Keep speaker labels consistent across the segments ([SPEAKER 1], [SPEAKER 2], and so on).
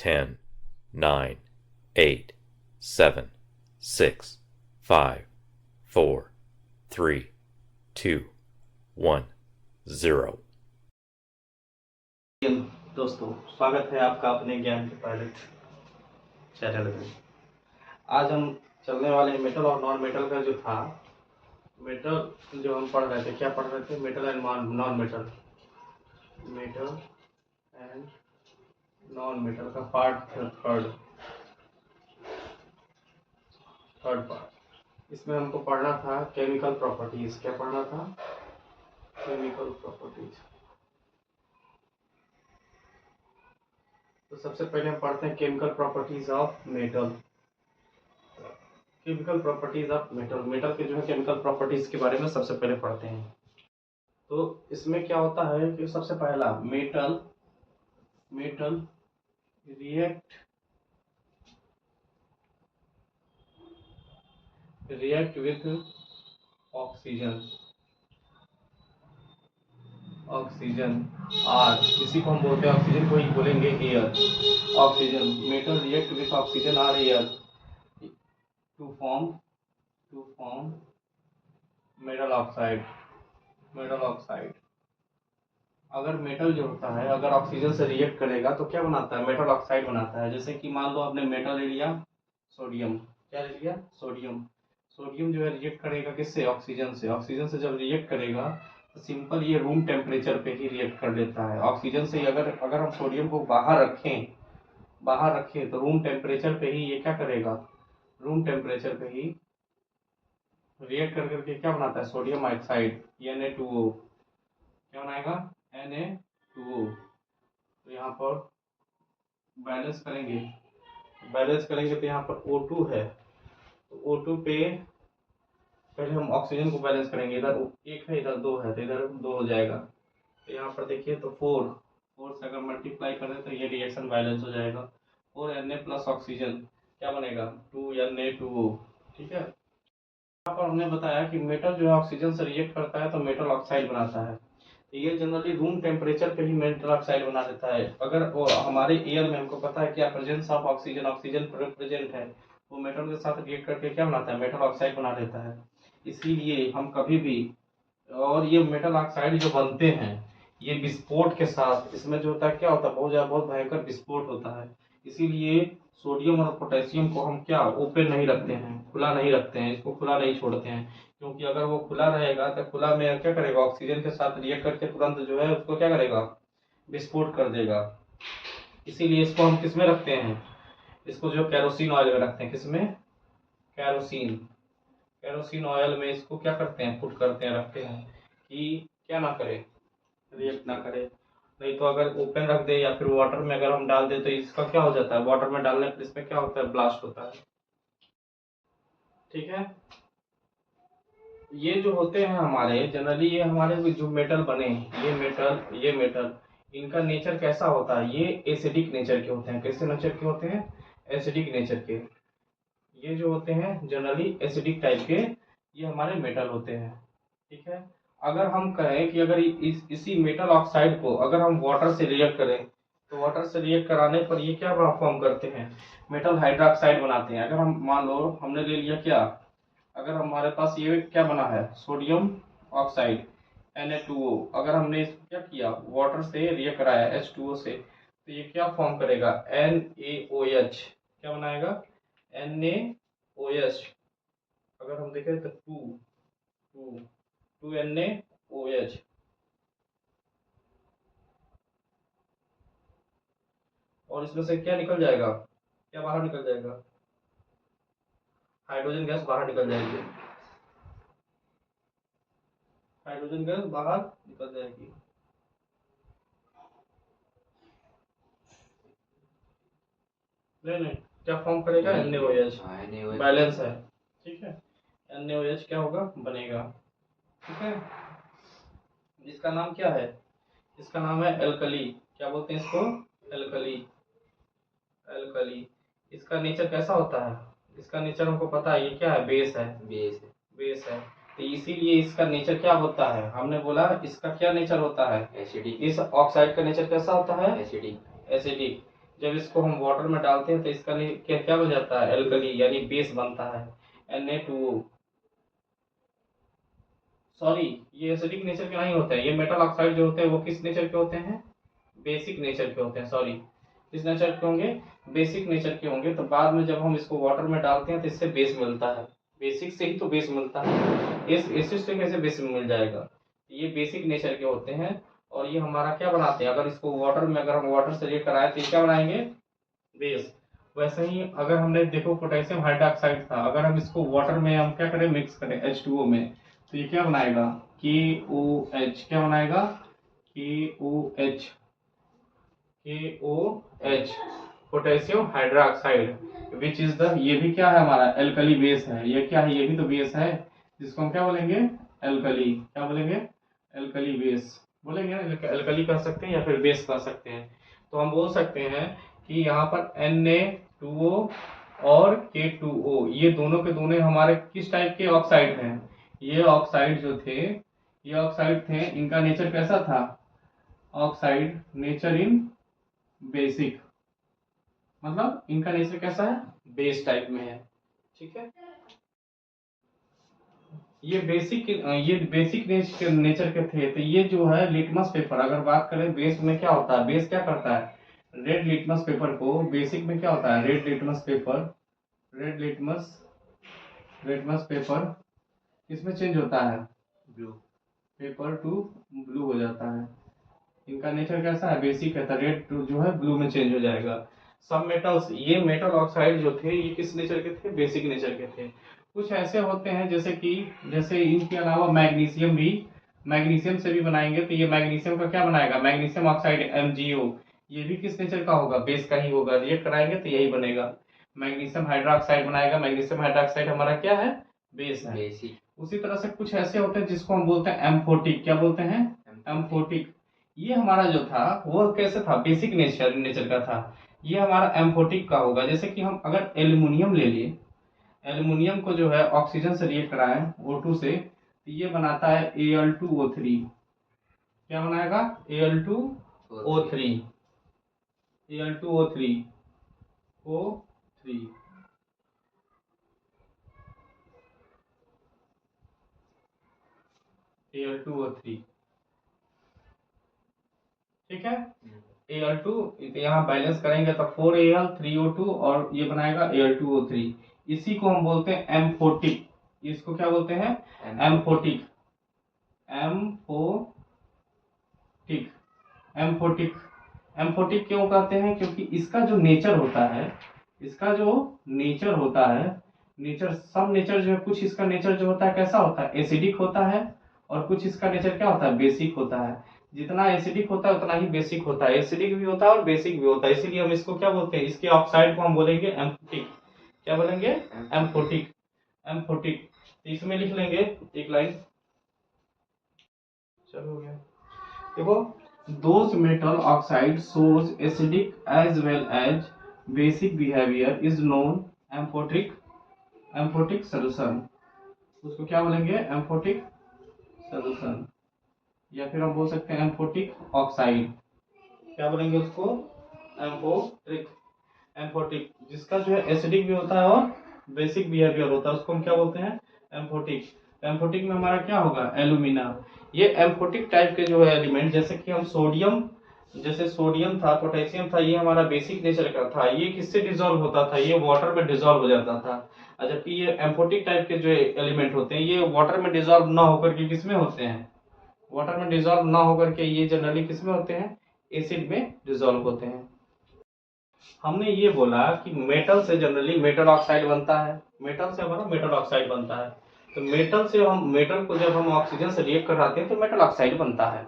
[SPEAKER 1] 10, 9, 8, 7, 6, 5, 4, 3, 2, 1, 0।
[SPEAKER 2] दोस्तों, स्वागत है आपका अपने ज्ञान के पायलट चैनल में। आज हम चलने वाले हैं मेटल और नॉन मेटल का जो था। मेटल जो हम पढ़ रहे थे, क्या पढ़ रहे थे? Metal and non metal. Metal and non metal का पार्ट थर्ड पार्ट। इसमें हमको पढ़ना था केमिकल प्रॉपर्टीज। क्या पढ़ना था? Chemical properties. तो सबसे पहले हम पढ़ते हैं chemical properties of metal. Chemical properties of metal. Metal के जो है केमिकल प्रॉपर्टीज के बारे में सबसे पहले पढ़ते हैं। तो इसमें क्या होता है कि सबसे पहला metal react with oxygen or, इसी को हम बोलते हैं ऑक्सीजन को ही बोलेंगे air. Oxygen, metal react with oxygen or air to form metal oxide. अगर मेटल जो होता है अगर ऑक्सीजन से रिएक्ट करेगा तो क्या बनाता है? मेटल ऑक्साइड बनाता है। जैसे कि मान लो आपने मेटल ले लिया सोडियम। क्या ले लिया? सोडियम जो है रिएक्ट करेगा किससे? ऑक्सीजन से। ऑक्सीजन से जब रिएक्ट करेगा तो सिंपल ये रूम टेम्परेचर पे ही रिएक्ट कर लेता है। ऑक्सीजन से अगर हम सोडियम को बाहर रखें तो रूम टेम्परेचर पे ही ये क्या करेगा? रूम टेम्परेचर पे ही रिएक्ट कर करके क्या बनाता है? Sodium oxide Na2O। क्या बनाएगा? Na2O। तो यहाँ पर बैलेंस करेंगे तो यहाँ पर O2 है। तो O2 पे पहले हम ऑक्सीजन को बैलेंस करेंगे। इधर 1 है, इधर 2 है, तो इधर 2 हो जाएगा। तो यहाँ पर देखिए तो 4 से अगर मल्टीप्लाई करें तो ये रिएक्शन बैलेंस हो जाएगा। 4Na प्लस ऑक्सीजन क्या बनेगा? 2Na2O। ठीक है। यहाँ पर हमने बताया कि मेटल जो है ऑक्सीजन से रिएक्ट करता है तो मेटल ऑक्साइड बनाता है। ये जनरली रूम टेम्परेचर पे ही मेटल ऑक्साइड बना देता है। अगर हमारे एयर में हमको पता है क्या प्रेजेंस ऑफ ऑक्सीजन प्रेजेंट है, वो मेटल के साथ रिएक्ट करके क्या बनाता है? मेटल ऑक्साइड बना देता है। इसीलिए हम कभी भी, और ये मेटल ऑक्साइड जो बनते हैं ये विस्फोट के साथ, इसमें जो होता है क्या होता है? बहुत भयंकर विस्फोट होता है। इसीलिए सोडियम और पोटेशियम को हम क्या ओपन नहीं रखते हैं, खुला नहीं रखते हैं, इसको खुला नहीं छोड़ते हैं। क्योंकि अगर वो खुला रहेगा तो खुला में क्या करेगा? ऑक्सीजन के साथ रिएक्ट करके तुरंत जो है उसको क्या करेगा? विस्फोट कर देगा। इसीलिए इसको हम किस में रखते हैं? इसको जो कैरोसिन ऑयल में रखते हैं। किसमें? कैरोसिन ऑयल में इसको क्या करते हैं? पुट करते हैं, रखते हैं कि क्या ना करे? रिएक्ट ना करे। नहीं तो अगर ओपन रख दे या फिर वाटर में अगर हम डाल दे तो इसका क्या हो जाता है? वाटर में डालने पर इसमें क्या होता है? ब्लास्ट होता है। ठीक है। ये जो होते हैं हमारे जनरली, ये हमारे जो मेटल बने, ये मेटल इनका नेचर कैसा होता है? ये एसिडिक नेचर के होते हैं। कैसे नेचर के होते हैं? एसिडिक नेचर के। ये जो होते हैं जनरली एसिडिक टाइप के, ये हमारे मेटल होते हैं। ठीक है। अगर हम कहें कि अगर इसी मेटल ऑक्साइड को अगर हम वाटर से रिएक्ट करें तो वाटर से रिएक्ट कराने पर ये क्या फॉर्म करते हैं? मेटल हाइड्रोक्साइड बनाते हैं। अगर हम मान लो हमने ले लिया क्या, अगर हमारे पास ये क्या बना है? Sodium oxide Na2O। अगर हमने इसको क्या किया? वाटर से रिएक्ट कराया H2O से, तो ये क्या फॉर्म करेगा? NaOH। क्या बनाएगा? NaOH। अगर हम देखें तो 2 NaOH। और इसमें से क्या निकल जाएगा? क्या बाहर निकल जाएगा? हाइड्रोजन गैस बाहर निकल जाएगी। हाइड्रोजन गैस बाहर निकल जाएगी। नहीं, क्या फॉर्म करेगा? NaOH। बैलेंस है। ठीक है। NaOH क्या होगा? बनेगा। ठीक है। इसका नाम क्या है? इसका नाम है एल्कली। क्या बोलते हैं इसको? एल्कली। इसका नेचर कैसा होता है? इसका नेचर हमको पता है, ये क्या है? बेस है। तो इसीलिए इसका नेचर क्या होता है? हमने बोला इसका क्या नेचर होता है? एसिडिक। इस ऑक्साइड का नेचर कैसा होता है? एसिडिक। जब इसको हम वाटर में डालते हैं तो इसका क्या क्या हो जाता है, एल्कली यानी बेस बनता है, Na2O। सॉरी, ये एसिडिक नेचर के नहीं होते हैं, ये मेटल ऑक्साइड जो होते हैं वो किस नेचर के होते हैं, बेसिक नेचर के होते हैं। सॉरी, किस नेचर के होंगे, बेसिक नेचर के होंगे। तो बाद में जब हम इसको वाटर में डालते हैं तो इससे बेस मिलता है, बेसिक से ही तो बेस मिलता है, इस एसिड से कैसे बेस मिल जाएगा। ये बेसिक नेचर के होते हैं और ये हमारा क्या बनाते हैं, अगर इसको वाटर में, अगर हम वाटर से रिएक्ट कराए तो ये क्या बनाएंगे, बेस। वैसे ही अगर हमने देखो पोटेशियम हाइड्रोक्साइड था, अगर हम इसको वाटर में हम क्या करें, मिक्स करें H2O में, तो ये क्या बनाएगा, KOH। क्या बनाएगा, KOH, KOH, potassium hydroxide, which is the, ये भी क्या है हमारा, एल्कली बेस है। ये क्या है, ये भी तो बेस है, जिसको हम क्या बोलेंगे, एल्कली। क्या बोलेंगे, एल्कली बेस बोलेंगे ना, एल्कली कह सकते हैं या फिर बेस कह सकते हैं। तो हम बोल सकते हैं कि यहाँ पर Na2O और K2O, ये दोनों के दोनों हमारे किस टाइप के ऑक्साइड हैं। ये ऑक्साइड जो थे, ये ऑक्साइड थे, इनका नेचर कैसा था, ऑक्साइड नेचर इन बेसिक, मतलब इनका नेचर कैसा है, बेस टाइप में है। ठीक है, ये बेसिक नेचर के थे। तो ये जो है लिटमस पेपर, अगर बात करें बेस में क्या होता है, बेस क्या करता है, रेड लिटमस पेपर को, बेसिक में क्या होता है, red litmus paper, red litmus paper किसमें चेंज होता है, ब्लू, पेपर टू ब्लू हो जाता है। इनका नेचर कैसा है, बेसिक है, तो रेड जो है ब्लू में चेंज हो जाएगा। सब मेटल्स, ये मेटल ऑक्साइड जो थे ये किस नेचर के थे, बेसिक नेचर के थे। कुछ ऐसे होते हैं जैसे इनके अलावा मैग्नीशियम भी, मैग्नीशियम से भी बनाएंगे तो ये मैग्नीशियम का क्या बनाएगा, मैग्नीशियम ऑक्साइड MgO, ये भी किस नेचर का होगा, बेस का ही होगा। रिएक्ट कराएंगे तो यही बनेगा, मैग्नीशियम हाइड्रोक्साइड बनाएगा। मैग्नीशियम हाइड्रोक्साइड हमारा क्या है, बेस है। उसी तरह से कुछ ऐसे होते हैं जिसको हम बोलते हैं एम्फोटिक। क्या बोलते हैं, एम्फोटिक। ये हमारा जो था वो कैसे था, बेसिक नेचर का था, ये हमारा एम्फोटिक का होगा। जैसे कि हम अगर एल्युमिनियम ले लिए, एल्युमिनियम को जो है ऑक्सीजन से रिएक्ट कराएं O2 से, तो ये बनाता है Al2O3। क्या बनाएगा, Al2O3, Al2O3, O3। Al2O3, ठीक है। Al2 यहाँ बैलेंस करेंगे तो 4Al 3O2 और ये बनाएगा Al2O3। इसी को हम बोलते हैं एम्फोटिक। इसको क्या बोलते हैं, एम्फोटिक, एम्फोटिक, एम्फोटिक। एम्फोटिक क्यों कहते हैं, क्योंकि इसका जो नेचर होता है, इसका जो नेचर होता है, नेचर, सब नेचर जो है, कुछ इसका नेचर जो होता है कैसा होता है, एसिडिक होता है, और कुछ इसका नेचर क्या होता है, बेसिक होता है। जितना एसिडिक होता है उतना ही बेसिक होता है, एसिडिक भी होता है और बेसिक भी होता है। इसीलिए हम इसको क्या बोलते हैं, इसके ऑक्साइड को हम बोलेंगे एम्फोटिक। क्या बोलेंगे, एम्फोटिक, एम्फोटिक। इसमें लिख लेंगे एक लाइन, चलो हो गया। देखो, those metal oxide shows acidic as well as basic behavior is known amphotic, amphotic solution। उसको क्या बोलेंगे, एम्फोटिक सॉल्यूशन, या फिर हम बोल सकते हैं एम्फोटिक ऑक्साइड। क्या बोलेंगे उसको, एम्फोटिक, एम्फोटिक। जिसका जो है एसिडिक भी होता है और बेसिक बिहेवियर होता है, उसको हम क्या बोलते हैं, एम्फोटिक। एम्फोटिक में हमारा क्या होगा, एल्यूमिना। ये एम्फोटिक टाइप के जो है एलिमेंट, जैसे कि हम सोडियम, जैसे सोडियम था, पोटेशियम था, ये हमारा बेसिक नेचर का था, ये किससे डिजोल्व होता था, ये वाटर में डिजोल्व हो जाता था। जबकि ये एम्फोटिक टाइप के जो एलिमेंट होते हैं ये वाटर में डिजोल्व ना होकर के किसमें होते हैं, वाटर में डिजोल्व ना होकर के ये जनरली किसमें होते हैं, एसिड में डिजोल्व होते हैं। हमने ये बोला कि मेटल से जनरली मेटल ऑक्साइड बनता है, मेटल से हमारा मेटल ऑक्साइड बनता है। तो मेटल से हम, मेटल को जब हम ऑक्सीजन से रिएक्ट कराते हैं तो मेटल ऑक्साइड बनता है।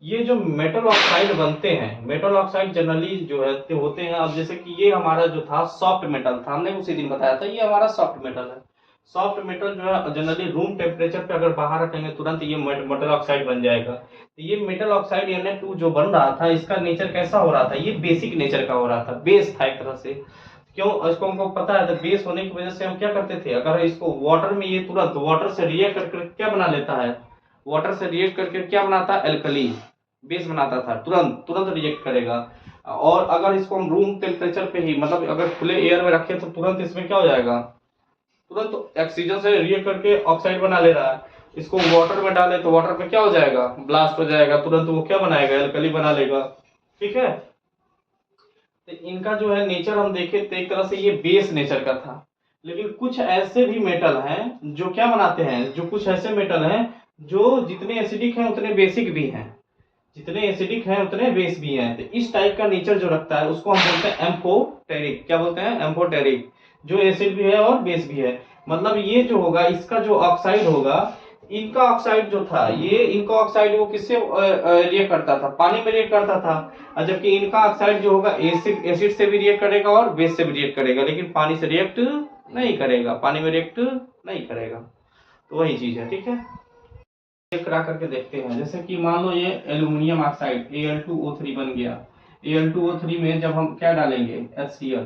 [SPEAKER 2] ये जो मेटल ऑक्साइड बनते हैं, मेटल ऑक्साइड जनरली जो है होते हैं, अब जैसे कि ये हमारा जो था सॉफ्ट मेटल था, हमने उसी दिन बताया था, ये हमारा सॉफ्ट मेटल है। सॉफ्ट मेटल जो है जनरली रूम टेम्परेचर पे अगर बाहर रखेंगे तुरंत ये मेटल ऑक्साइड बन जाएगा। तो ये मेटल ऑक्साइड Na2 जो बन रहा था, इसका नेचर कैसा हो रहा था, ये बेसिक नेचर का हो रहा था, बेस था एक तरह से। क्यों, इसको हमको पता है, तो बेस होने की वजह से हम क्या करते थे, अगर इसको वाटर में, ये तुरंत वाटर से रिएक्ट करके क्या बना लेता है, वाटर से रिएक्ट करके क्या बनाता है, एल्कली बेस बनाता था, तुरंत तुरंत रिएक्ट करेगा। और अगर इसको हम रूम टेम्परेचर पे ही मतलब अगर खुले एयर में रखें तो तुरंत इसमें क्या हो जाएगा, तुरंत ऑक्सीजन से रिएक्ट करके ऑक्साइड बना ले रहा है। इसको वाटर में डाले तो वाटर में क्या हो जाएगा, ब्लास्ट हो जाएगा, तुरंत वो क्या बनाएगा, एल्कली बना लेगा। ठीक है, तो इनका जो है नेचर हम देखें तो एक तरह से ये बेस नेचर का था। लेकिन कुछ ऐसे भी मेटल हैं जो क्या बनाते हैं, जो कुछ ऐसे मेटल हैं जो जितने एसिडिक हैं उतने बेसिक भी हैं, जितने एसिडिक हैं उतने बेस भी हैं। तो इस टाइप का नेचर जो रखता है उसको हम बोलते हैं एम्फोटेरिक। क्या बोलते हैं, एम्फोटेरिक, जो एसिड भी है और बेस भी है। मतलब ये जो होगा इसका जो ऑक्साइड होगा, इनका ऑक्साइड जो था, ये इनका ऑक्साइड वो किससे रिएक्ट करता था, पानी में रिएक्ट करता था। और जबकि इनका ऑक्साइड जो होगा एसिड एसिड से भी रिएक्ट करेगा और बेस से भी रिएक्ट करेगा, लेकिन पानी से रिएक्ट नहीं करेगा, पानी में रिएक्ट नहीं करेगा। तो वही चीज है। ठीक है, करा करके देखते हैं। जैसे कि मान लो ये एल्यूमिनियम ऑक्साइड Al2O3 बन गया। Al2O3 में जब हम क्या डालेंगे, HCl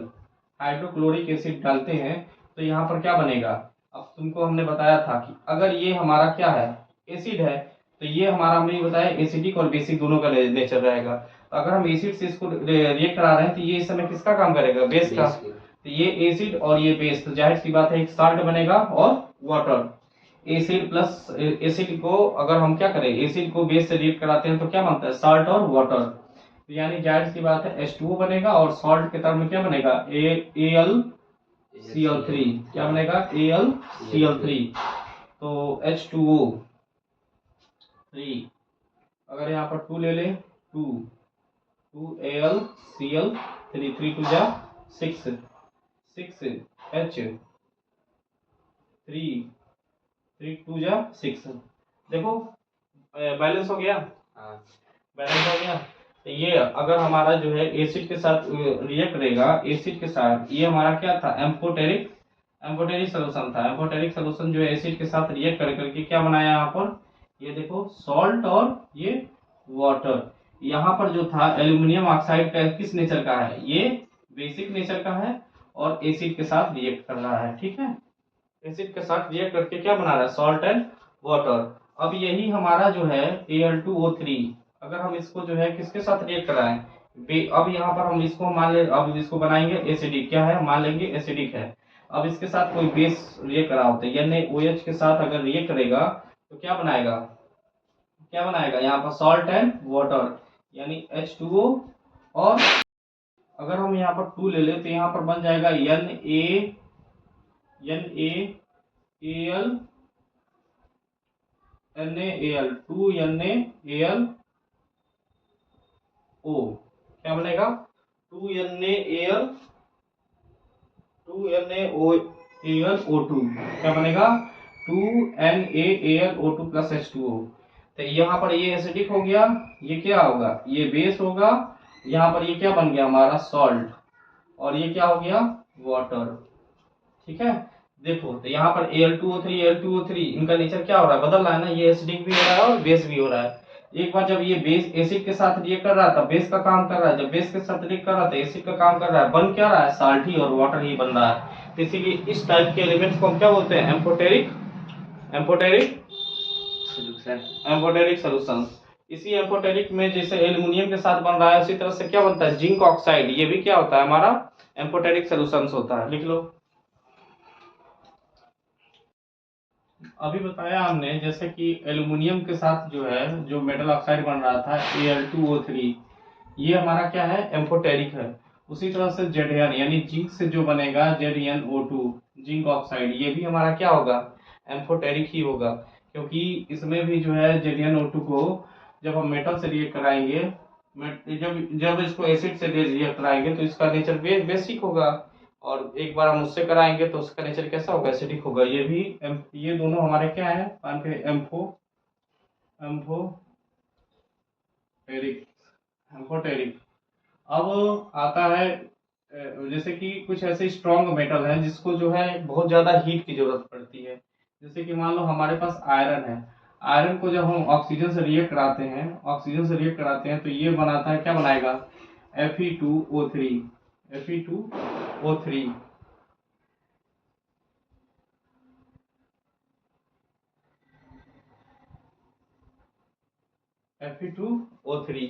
[SPEAKER 2] हाइड्रोक्लोरिक एसिड डालते हैं तो यहाँ पर क्या बनेगा। अब तुमको हमने बताया था कि अगर ये हमारा क्या है, एसिड है, तो ये हमारा हमने बताया एसिडिक और बेसिक दोनों का नेचर रहेगा। तो अगर हम एसिड से इसको रिएक्ट करा रहे हैं तो ये इस समय किसका काम करेगा, बेस का। तो ये एसिड और ये बेस, तो जाहिर सी बात है एक साल्ट बनेगा और वाटर। एसिड प्लस एसिड को अगर हम क्या करें, एसिड को बेस से रिएक्ट कराते हैं तो क्या बनता है, साल्ट और वाटर। तो यानी जाहिर सी बात है H2O बनेगा और सॉल्ट के टर्म में क्या बनेगा, AlCl3। क्या बनेगा, AlCl3। तो H2O3 अगर यहाँ पर 2 ले लें, 2AlCl3, 3 2 जा 6, 6H3, 3 2 जा 6। देखो बैलेंस हो गया, बैलेंस हो गया। तो ये अगर हमारा जो है एसिड के साथ रिएक्ट करेगा, एसिड के साथ, ये हमारा क्या था, एम्फोटेरिक, एम्फोटेरिक सोल्यूशन था। एम्फोटेरिक सोल्यूशन जो है एसिड के साथ रिएक्ट कर करके क्या बनाया यहाँ पर, ये देखो सॉल्ट और ये वाटर। यहाँ पर जो था एल्यूमिनियम ऑक्साइड का किस नेचर का है, ये बेसिक नेचर का है और एसिड के साथ रिएक्ट कर रहा है। ठीक है, एसिड के साथ रिएक्ट करके क्या बना रहा है, सॉल्ट एंड वाटर। अब यही हमारा जो है Al2O3, अगर हम इसको जो है किसके साथ रिएक्ट कराएं, अब यहाँ पर हम इसको मान ले, अब इसको बनाएंगे एसिडिक, क्या है मान लेंगे एसिडिक है। अब इसके साथ कोई बेस रिएक्ट करा होता है, यानी OH के साथ अगर रिएक्ट करेगा तो क्या बनाएगा, क्या बनाएगा यहाँ पर सॉल्ट एंड वाटर, यानी H2O। और अगर हम यहाँ पर 2 ले ले तो यहाँ पर बन जाएगा NaAl, NaAl, 2NaAl O। क्या बनेगा, 2NaAl, 2NaOAlO2। क्या बनेगा, 2NaAlO2 प्लस H2O। तो यहाँ पर ये एसिडिक हो गया, ये क्या होगा, ये बेस होगा। यहाँ पर ये क्या बन गया हमारा, सॉल्ट, और ये क्या हो गया, वाटर। ठीक है, देखो तो यहाँ पर Al2O3 इनका नेचर क्या हो रहा है, बदल रहा है ना, ये एसिडिक भी हो रहा है और बेस भी हो रहा है। एक बार जब ये बेस एसिड के साथ रिएक्ट कर रहा था, बेस का काम कर रहा है, जब बेस के साथ रिएक्ट कर रहा था एसिड का काम कर रहा है, बन क्या रहा है, साल्ट ही और वाटर ही बन रहा है। तो इसीलिए इस टाइप के एलिमेंट्स को हम क्या बोलते हैं, एम्फोटेरिक, एम्फोटेरिक एम्फोटेरिक सोल्यूशन। इसी एम्फोटेरिक में जैसे एल्युमिनियम के साथ बन रहा है, उसी तरह से क्या बनता है, जिंक ऑक्साइड, ये भी क्या होता है हमारा एम्फोटेरिक सोल्यूशन होता है। लिख लो, अभी बताया हमने जैसे कि एल्युमिनियम के साथ जो है जो मेटल ऑक्साइड बन रहा था Al2O3, ये हमारा क्या है, एम्फोटेरिक है। उसी तरह से Zn यानी जिंक से जो बनेगा ZnO2, जिंक ऑक्साइड, ये भी हमारा क्या होगा, एम्फोटेरिक ही होगा। क्योंकि इसमें भी जो है ZnO2 को जब हम मेटल से रिएक्ट कराएंगे, जब जब इसको एसिड से रिएक्ट कराएंगे तो इसका नेचर बेसिक होगा, और एक बार हम उससे कराएंगे तो उसका नेचर कैसा होगा, एसिडिक होगा। ये भी ये दोनों हमारे क्या है, एम्फो एम्फोटेरिक, एम्फोटेरिक। अब आता है जैसे कि कुछ ऐसे स्ट्रॉन्ग मेटल हैं जिसको जो है बहुत ज्यादा हीट की जरूरत पड़ती है। जैसे कि मान लो हमारे पास आयरन है, आयरन को जब हम ऑक्सीजन से रिएक्ट कराते हैं, ऑक्सीजन से रिएक्ट कराते हैं तो ये बनाता है, क्या बनाएगा, Fe2O3, Fe2O3। Fe2O3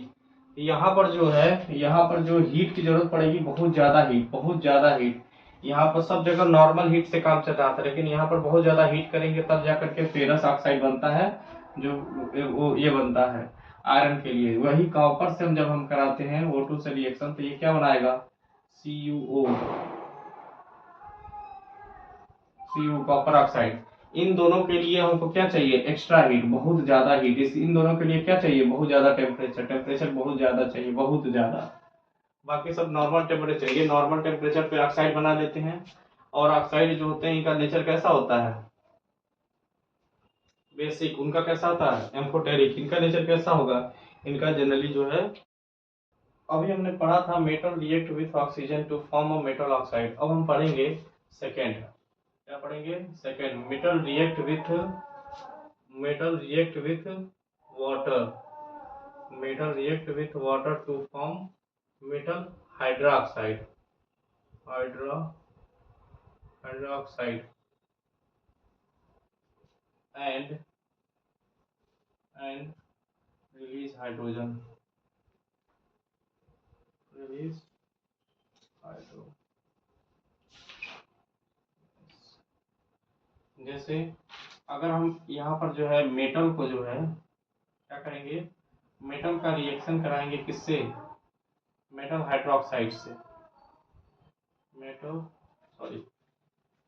[SPEAKER 2] यहाँ पर जो है, यहाँ पर जो हीट की जरूरत पड़ेगी, बहुत ज्यादा हीट, बहुत ज्यादा हीट। यहाँ पर सब जगह नॉर्मल हीट से काम चल रहा था, लेकिन यहाँ पर बहुत ज्यादा हीट करेंगे तब जाकर के फेरस ऑक्साइड बनता है, जो वो ये बनता है आयरन के लिए। वही कॉपर से हम जब हम कराते हैं O2 से रिएक्शन, तो ये क्या बनाएगा, CuO, कॉपर ऑक्साइड। इन दोनों के लिए हमको क्या चाहिए, एक्स्ट्रा हीट, बहुत ज्यादा हीट। इन दोनों के लिए क्या चाहिए, बहुत ज्यादा टेम्परेचर, बहुत ज्यादा चाहिए, बहुत ज्यादा। बाकी सब नॉर्मल टेम्परेचर, ये नॉर्मल टेम्परेचर पे ऑक्साइड बना देते हैं। और ऑक्साइड जो होते हैं इनका नेचर कैसा होता है, बेसिक। उनका कैसा होता है, एम्फोटेरिक। इनका नेचर कैसा होगा, इनका जनरली जो है, अभी हमने पढ़ा था metal react with oxygen to form a metal oxide. अब हम पढ़ेंगे सेकेंड, क्या पढ़ेंगे, second, metal react with water, to form metal hydroxide, hydroxide and release hydrogen, release hydro. जैसे अगर हम यहाँ पर जो है मेटल को जो है क्या करेंगे, मेटल का रिएक्शन कराएंगे किससे, मेटल हाइड्रोक्साइड से, मेटल सॉरी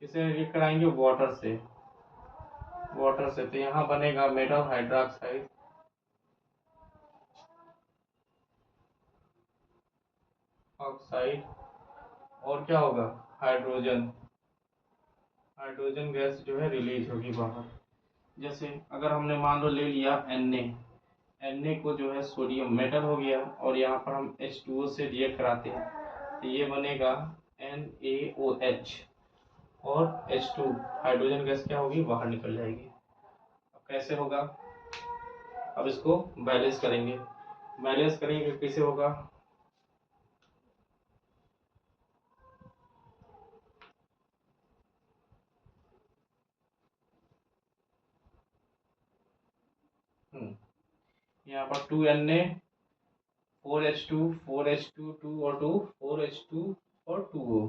[SPEAKER 2] किसे रिएक्ट कराएंगे, वाटर से, तो यहाँ बनेगा मेटल हाइड्रोक्साइड ऑक्साइड, और क्या होगा, हाइड्रोजन, गैस जो है रिलीज होगी बाहर। जैसे अगर हमने मान लो ले लिया Na को जो है सोडियम, मेटल हो गया, और यहाँ पर हम H2O से रिएक्ट कराते हैं, तो ये बनेगा NaOH, और H2, हाइड्रोजन गैस क्या होगी, बाहर निकल जाएगी। अब कैसे होगा, अब इसको बैलेंस करेंगे, कैसे होगा, 2 यहाँ पर 2Na 4H2 2 और 2 4H2 और 2O।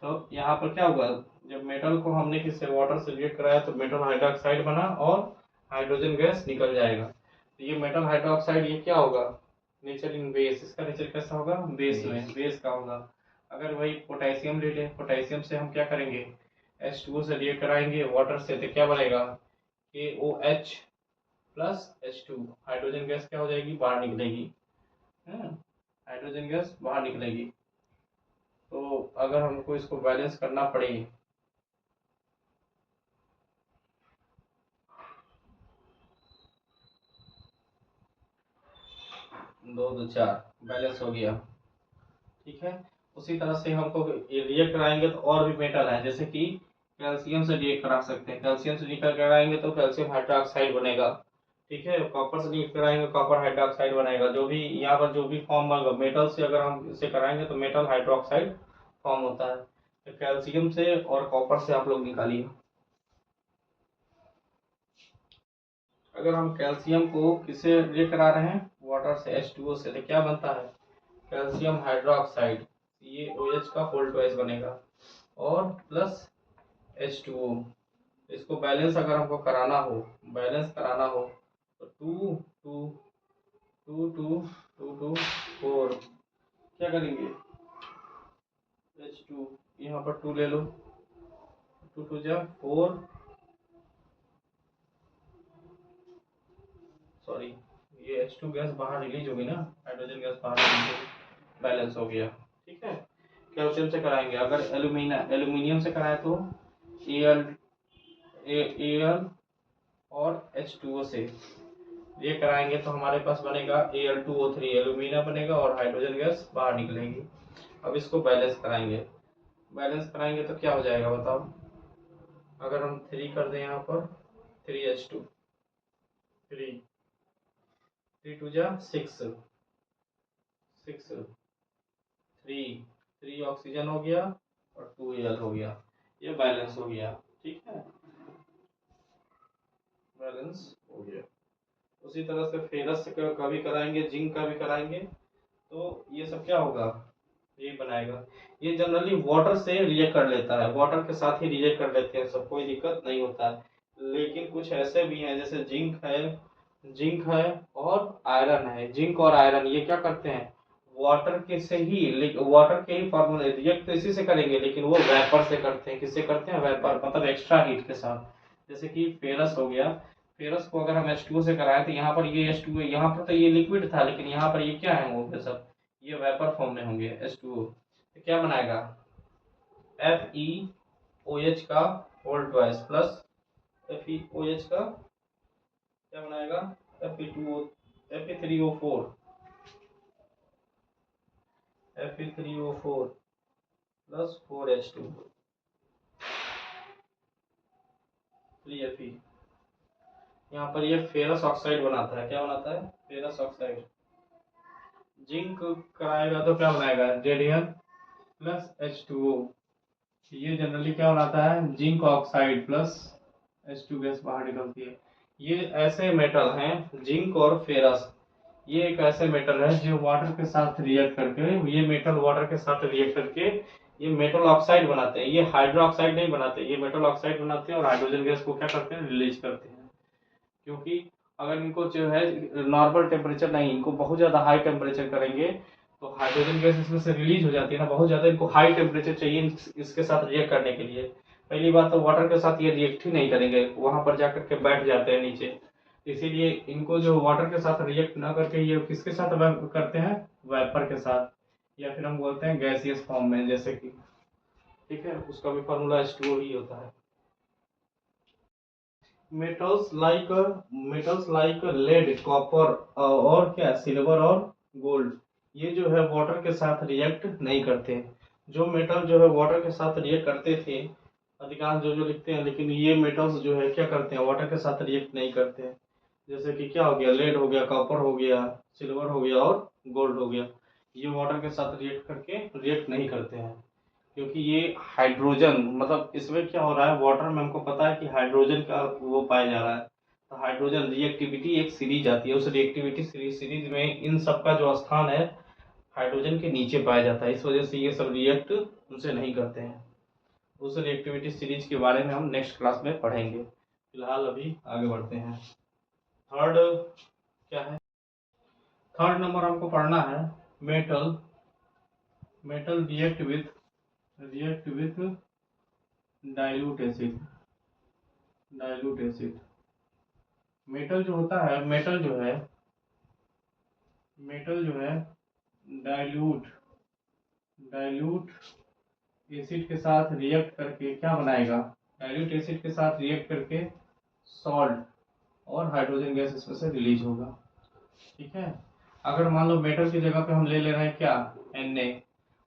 [SPEAKER 2] तो यहाँ पर क्या होगा, जब मेटल को हमने किससे, वाटर से रिएक्ट कराया, तो मेटल हाइड्रोक्साइड बना और हाइड्रोजन गैस निकल जाएगा। तो ये मेटल हाइड्रोक्साइड ये क्या होगा, नेचर इन बेस, इसका नेचर कैसा होगा, बेस में, बेस का होगा। अगर वही पोटेशियम ले लें, पोटेशियम से हम क्या करेंगे, H2O से रिएक्ट कराएंगे वाटर से, तो क्या बनेगा, KOH plus H2, hydrogen gas क्या हो जाएगी, बाहर निकलेगी, हाइड्रोजन गैस बाहर निकलेगी। तो अगर हमको इसको बैलेंस करना पड़े, 2 2 4 बैलेंस हो गया, ठीक है। उसी तरह से हमको रिएक्ट कराएंगे तो और भी मेटल है, जैसे कि कैल्शियम से रिएक्ट करा सकते हैं, कैल्शियम से रिएक्ट कराएंगे तो कैल्शियम हाइड्रोक्साइड बनेगा, ठीक है। कॉपर से रिएक्ट कराएंगे कॉपर हाइड्रोक्साइड बनेगा। जो भी यहाँ पर जो भी फॉर्म होगा मेटल से, अगर हम इसे कराएंगे तो मेटल हाइड्रोक्साइड फॉर्म होता है। तो कैल्शियम से और कॉपर से आप लोग निकालिए। अगर हम कैल्शियम को किससे रिएक्ट करा रहे हैं, वाटर से, H2O से, तो क्या बनता है, कैल्शियम हाइड्रोक्साइड, ये OH का होल ट्वाइस बनेगा, और प्लस H2O। इसको बैलेंस अगर हमको कराना हो, तो 2 2 2 2 2 2 4 क्या करेंगे, H2 यहाँ पर 2 ले लो, 2 2 जा 4, सॉरी ये H2 गैस बाहर रिलीज होगी ना, हाइड्रोजन गैस बाहर रिलीज होगी, बैलेंस हो गया, ठीक है। कैल्शियम से कराएंगे, अगर एल्यूमिनियम से कराए तो Al और H2O से ये कराएंगे तो हमारे पास बनेगा Al2O3, एल्यूमिनियम बनेगा और हाइड्रोजन गैस बाहर निकलेगी। अब इसको बैलेंस कराएंगे तो क्या हो जाएगा बताओ, अगर हम 3 कर दें यहाँ पर, 3H2, 3 3 2 जा 6 3 ऑक्सीजन हो गया और 2 Al हो गया, ये बैलेंस हो गया, ठीक है, बैलेंस हो गया। उसी तरह से फेरस का भी कराएंगे, जिंक का भी कराएंगे। तो ये सब क्या होगा, ये बनाएगा। ये जनरली वाटर से रिएक्ट कर लेता है, वाटर के साथ ही रिएक्ट कर लेते हैं सब, कोई दिक्कत नहीं होता है। लेकिन कुछ ऐसे भी हैं जैसे जिंक है और आयरन है। जिंक और आयरन ये क्या करते हैं, वाटर के ही फॉर्मूले रिएक्ट तो इसी से करेंगे, लेकिन वो वेपर से करते हैं। किससे करते हैं, वेपर, मतलब एक्स्ट्रा हीट के साथ। जैसे कि फेरस हो गया, फेरस को अगर हम H2O से कराएं तो यहाँ पर ये H2O, यहाँ पर तो ये लिक्विड था, लेकिन यहाँ पर ये क्या है, वो सब ये वेपर फॉर्म में होंगे H2O। तो क्या बनाएगा, FeOH का होल ट्वाइस प्लस FeOH का क्या बनाएगा, Fe2O, Fe3O4, Fe3O4 plus 4H2 3Fe। यहाँ पर ये फेरस ऑक्साइड बनाता है, क्या बनाता है, फेरस ऑक्साइड। जिंक कराएगा तो क्या बनाएगा, Zn प्लस H2O। ये जनरली क्या बनाता है, zinc oxide plus H2 gas बाहर निकलती है। ये ऐसे मेटल हैं, जिंक और फेरस, ये एक ऐसे मेटल है जो वाटर के साथ रिएक्ट करके, ये मेटल वाटर के साथ रिएक्ट करके ये मेटल ऑक्साइड बनाते हैं। ये हाइड्रोक्साइड नहीं बनाते, ये मेटल ऑक्साइड बनाते हैं और हाइड्रोजन गैस को क्या करते हैं, रिलीज करते हैं। क्योंकि अगर इनको जो है नॉर्मल टेम्परेचर नहीं, इनको बहुत ज़्यादा हाई टेम्परेचर करेंगे तो हाइड्रोजन गैस इसमें से रिलीज हो जाती है ना, बहुत ज़्यादा इनको हाई टेम्परेचर चाहिए इसके साथ रिएक्ट करने के लिए। पहली बात तो वाटर के साथ ये रिएक्ट ही नहीं करेंगे, वहां पर जाकर के बैठ जाते हैं नीचे। इसीलिए इनको जो वाटर के साथ रिएक्ट ना करके ये किसके साथ करते हैं, वेपर के साथ, या फिर हम बोलते हैं गैसियस फॉर्म में, जैसे कि, ठीक है, उसका भी फॉर्मूला H2O ही होता है। मेटल्स लाइक लेड, कॉपर और क्या, सिल्वर और गोल्ड, ये जो है वाटर के साथ रिएक्ट नहीं करते। जो मेटल जो है वाटर के साथ रिएक्ट करते थे अधिकांश जो जो लिखते हैं, लेकिन ये मेटल्स जो है क्या करते हैं, वाटर के साथ रिएक्ट नहीं करते हैं। जैसे कि क्या हो गया, लेड हो गया, कॉपर हो गया, सिल्वर हो गया और गोल्ड हो गया, ये वाटर के साथ रिएक्ट करके रिएक्ट नहीं करते हैं। क्योंकि ये हाइड्रोजन, मतलब इसमें क्या हो रहा है, वाटर में हमको पता है कि हाइड्रोजन का वो पाया जा रहा है, तो हाइड्रोजन रिएक्टिविटी एक सीरीज आती है, उस रिएक्टिविटी सीरीज में इन सब का जो स्थान है हाइड्रोजन के नीचे पाया जाता है। इस वजह से ये सब रिएक्ट उनसे नहीं करते हैं। उस रिएक्टिविटी सीरीज के बारे में हम नेक्स्ट क्लास में पढ़ेंगे। फिलहाल अभी आगे बढ़ते हैं। थर्ड क्या है, थर्ड नंबर हमको पढ़ना है, metal metal react with dilute acid. Metal जो होता है, मेटल जो है डाइल्यूट एसिड के साथ रिएक्ट करके क्या बनाएगा, डाइल्यूट एसिड के साथ रिएक्ट करके सॉल्ट और हाइड्रोजन गैस इसमें से रिलीज होगा। ठीक है, अगर मान लो मेटल की जगह पे हम ले ले रहे हैं क्या, Na,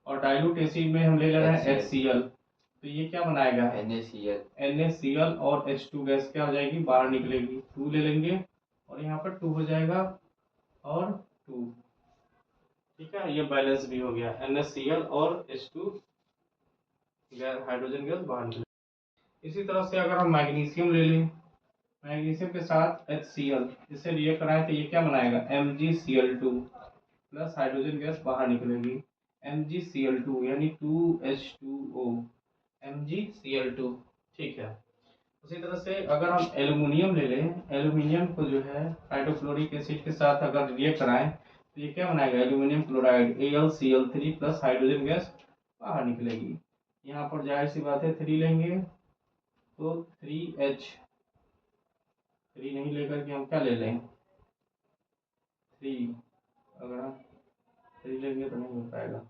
[SPEAKER 2] और डाइल्यूट एसिड में हम ले ले रहे हैं HCl, तो ये क्या बनाएगा, NaCl और H2 गैस क्या हो जाएगी, बाहर निकलेगी, 2 ले लेंगे और यहाँ पर 2 हो जाएगा और 2। ठीक है, ये बैलेंस भी हो गया, NaCl और H2 हाइड्रोजन गैस बाहर निकलेगी। इसी तरह से अगर हम मैग्नीशियम ले लें, मैग्नीशियम के साथ HCl, इसे रिएक्ट कराएं तो ये क्या बनाएगा, MgCl2 प्लस हाइड्रोजन गैस बाहर निकलेगी, MgCl2 यानी 2H2O, MgCl2। ठीक है, उसी तरह से अगर हम एल्युमिनियम ले लें, एल्युमिनियम को जो है हाइड्रोक्लोरिक एसिड के साथ अगर रिएक्ट कराएं तो ये क्या बनाएगा, aluminium chloride AlCl3 plus hydrogen gas बाहर निकलेगी। यहाँ पर जाहिर सी बात है 3 लेंगे तो 3H, 3 नहीं लेकर के हम क्या ले लें, 3, अगर हम 3 लेंगे तो नहीं हो पाएगा,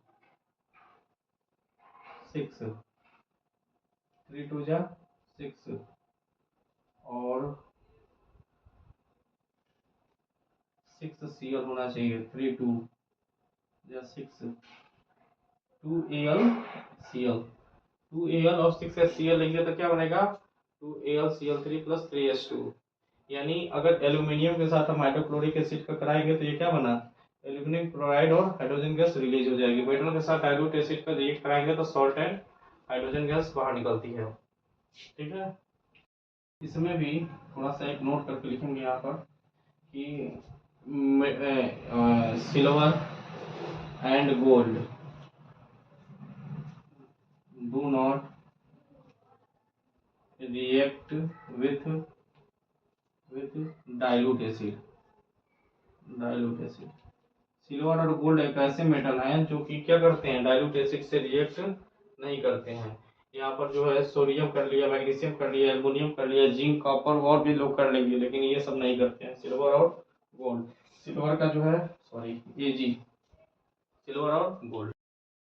[SPEAKER 2] 6, 3 2 जा 6 और 6Cl होना चाहिए, 3 2 या 6 2AlCl, 2Al और 6HCl लेंगे तो क्या बनेगा, 2AlCl3 प्लस 3H2। यानी अगर एल्यूमिनियम के साथ हम हाइड्रोक्लोरिक एसिड का कराएंगे तो ये क्या बना, एल्यूमिनियम क्लोराइड और हाइड्रोजन गैस रिलीज हो जाएगी। मेटल के साथ डाइल्यूट एसिड का रिएक्ट कराएंगे तो सॉल्ट एंड हाइड्रोजन गैस बाहर निकलती है। ठीक है, इसमें भी थोड़ा सा एक नोट करके लिखेंगे यहाँ पर कि silver and gold do not react with dilute acid. Silver और गोल्ड एक ऐसे मेटल हैं जो कि क्या करते हैं, डाइल्यूट एसिड से रिएक्ट नहीं करते हैं। यहाँ पर जो है सोडियम कर लिया, मैग्नीशियम कर लिया, एल्युमिनियम कर लिया, जिंक, कॉपर और भी लोग कर लेंगे, लेकिन ये सब नहीं करते हैं, सिल्वर और गोल्ड। सिल्वर का जो है सॉरी Ag, सिल्वर और गोल्ड।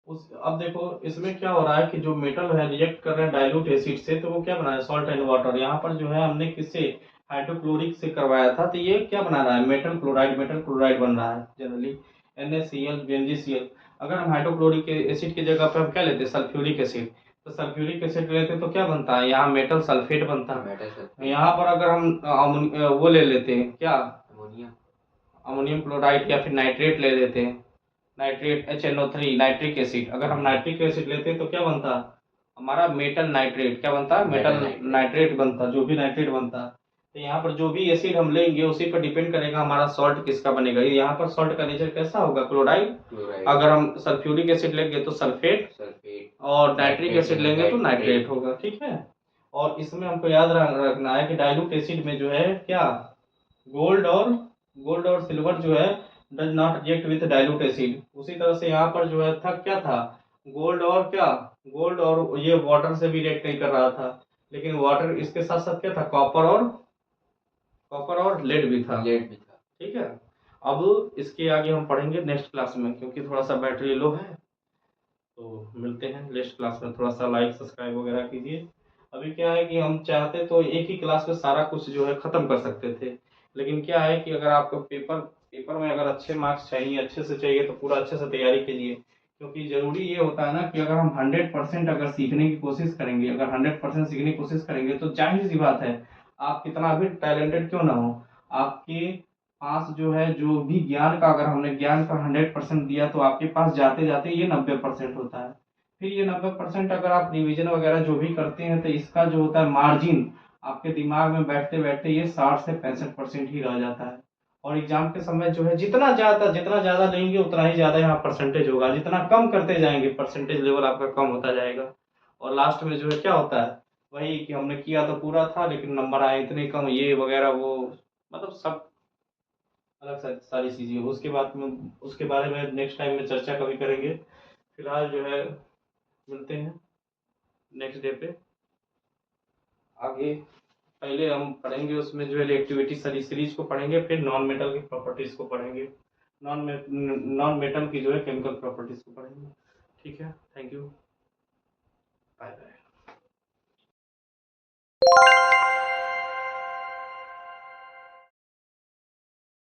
[SPEAKER 2] उस अब देखो इसमें क्या हो रहा है कि जो मेटल है रिएक्ट कर रहे हैं डाइल्यूट एसिड से, तो वो क्या बना है, सॉल्ट एंड वाटर। यहाँ पर जो है हमने किससे, हाइड्रोक्लोरिक से करवाया था, तो ये क्या बना रहा है, मेटल क्लोराइड बन रहा है जनरली, NaCl BnGCl। अगर हम हाइड्रोक्लोरिक एसिड की जगह पर हम क्या लेते हैं, सल्फ्यूरिक एसिड, तो सल्फ्यूरिक एसिड लेते तो क्या बनता है, यहाँ मेटल सल्फेट बनता है। यहाँ पर अगर हम वो ले लेते हैं क्या, अमोनियम क्लोराइड या फिर नाइट्रेट ले लेते हैं, नाइट्रेट HNO3 नाइट्रिक एसिड। अगर हम नाइट्रिक एसिड लेते हैं तो क्या बनता, हमारा मेटल नाइट्रेट। क्या बनता, मेटल नाइट्रेट बनता, जो भी नाइट्रेट बनता। तो यहाँ पर जो भी एसिड हम लेंगे उसी पर डिपेंड करेगा हमारा सॉल्ट किसका बनेगा। यहाँ पर सॉल्ट का नेचर कैसा होगा, क्लोराइड। अगर हम सल्फ्यूरिक एसिड लेंगे तो सल्फेट, और नाइट्रिक एसिड लेंगे तो नाइट्रेट होगा, ठीक है। और इसमें हमको याद रखना है कि डाइल्यूट एसिड में जो है क्या, गोल्ड और सिल्वर जो है does not react with dilute acid. उसी तरह से यहाँ पर जो है था क्या था, गोल्ड और क्या, गोल्ड और ये वाटर से भी रिएक्ट नहीं कर रहा था, लेकिन वाटर इसके साथ साथ क्या था, कॉपर और लेड भी था, ठीक है। अब इसके आगे हम पढ़ेंगे नेक्स्ट क्लास में, क्योंकि थोड़ा सा बैटरी लो है। तो मिलते हैं नेक्स्ट क्लास में, थोड़ा सा लाइक सब्सक्राइब वगैरह कीजिए। अभी क्या है कि हम चाहते तो एक ही क्लास में सारा कुछ जो है ख़त्म कर सकते थे, लेकिन क्या है कि अगर आपको पेपर में अगर अच्छे मार्क्स चाहिए, अच्छे से चाहिए, तो पूरा अच्छे से तैयारी कीजिए। क्योंकि ज़रूरी ये होता है ना कि अगर हम 100% अगर सीखने की कोशिश करेंगे, अगर 100% सीखने की कोशिश करेंगे, तो जाहिर सी बात है आप कितना भी टैलेंटेड क्यों ना हो, आपके पास जो है जो भी ज्ञान का, अगर हमने ज्ञान का 100% दिया, तो आपके पास जाते जाते ये 90% होता है। फिर ये 90% अगर आप रिवीजन वगैरह जो भी करते हैं, तो इसका जो होता है मार्जिन आपके दिमाग में बैठते बैठते ये 60 से 65% ही रह जाता है। और एग्जाम के समय जो है जितना ज़्यादा लेंगे उतना ही ज़्यादा यहाँ परसेंटेज होगा, जितना कम करते जाएंगे परसेंटेज लेवल आपका कम होता जाएगा। और लास्ट में जो है क्या होता है, वही कि हमने किया तो पूरा था लेकिन नंबर आए इतने कम, ये वगैरह वो, मतलब सब अलग सारी चीज़ें। उसके बाद में उसके बारे में नेक्स्ट टाइम में चर्चा कभी करेंगे। फिलहाल जो है मिलते हैं नेक्स्ट डे पे। आगे पहले हम पढ़ेंगे उसमें जो है रिएक्टिविटी सारी सीरीज को पढ़ेंगे, फिर नॉन मेटल की प्रॉपर्टीज़ को पढ़ेंगे, नॉन मेटल की जो है केमिकल प्रॉपर्टीज़ को पढ़ेंगे। ठीक है, थैंक यू।